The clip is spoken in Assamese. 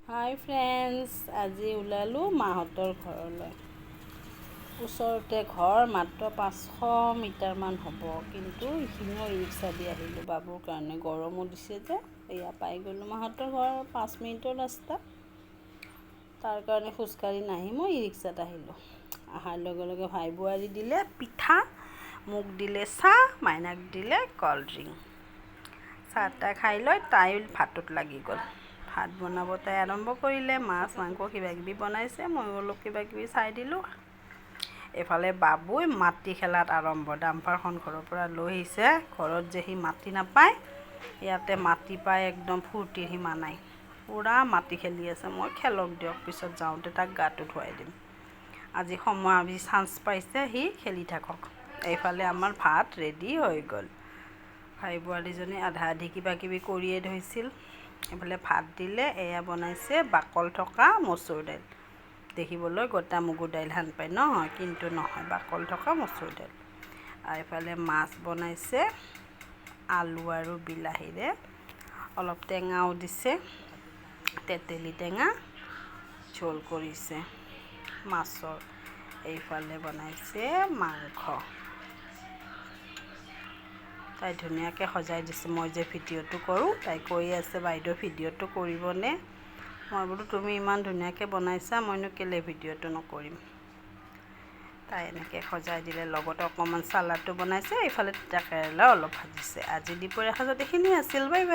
হাই ফ্ৰেণ্ডছ, আজি ওলালোঁ মাহঁতৰ ঘৰলৈ। ওচৰতে ঘৰ, মাত্ৰ 500 মিটাৰমান হ'ব, কিন্তু এইখিনিও ৰিক্সা দি আহিলোঁ বাবুৰ কাৰণে। গৰমো দিছে যে, এয়া পাই গ'লোঁ মাহঁতৰ ঘৰ, 5 মিনিটৰ ৰাস্তা। তাৰ কাৰণে খোজকাঢ়ি নাহি মই ৰিক্সাত আহিলোঁ। অহাৰ লগে লগে ভাই বোৱাৰী দিলে পিঠা, মোক দিলে চাহ, মাইনাক দিলে ক'ল্ড ড্ৰিংক। চাহ তাহ খাই লৈ তাই ভাতত লাগি গ'ল। ভাত বনাব তাই আৰম্ভ কৰিলে, মাছ মাংস কিবাকিবি বনাইছে, ময়ো অলপ কিবাকিবি চাই দিলোঁ। এইফালে বাবুই মাটি খেলাত আৰম্ভ। ডাম্পাৰখন ঘৰৰ পৰা লৈ আহিছে, ঘৰত যে সি মাটি নাপায়, ইয়াতে মাটি পাই একদম ফূৰ্তিৰ সীমা নাই। পূৰা মাটি খেলি আছে। মই খেলক দিয়ক, পিছত যাওঁতে তাক গাটো ধুৱাই দিম। আজি চান্স পাইছে, সি খেলি থাকক। এইফালে আমাৰ ভাত ৰেডি হৈ গ'ল। ভাই বোৱাৰীজনী আধা আধি কিবাকিবি কৰিয়ে থৈছিল। এইফালে ভাত দিলে, এয়া বনাইছে বাকল থকা মচুৰ দাইল। দেখিবলৈ গোটা মগুৰ দাইল হান পায় নহয়, কিন্তু নহয়, বাকল থকা মচুৰ দাইল। আৰু এইফালে মাছ বনাইছে আলু আৰু বিলাহীৰে, অলপ টেঙাও দিছে, তেতেলী টেঙা ঝোল কৰিছে মাছৰ। এইফালে বনাইছে মাংস। তাই ধুনীয়াকৈ সজাই দিছে। মই যে ভিডিঅ'টো কৰোঁ, তাই কৈ আছে বাইদেউ ভিডিঅ'টো কৰিবনে? মই বোলো তুমি ইমান ধুনীয়াকৈ বনাইছা, মইনো কেলৈ ভিডিঅ'টো নকৰিম। তাই এনেকৈ সজাই দিলে, লগতে অকণমান চালাডটো বনাইছে, এইফালে তিতা কেৰেলা অলপ ভাজিছে। আজি দুপৰীয়া সাজত এইখিনি আছিল। Bye bye.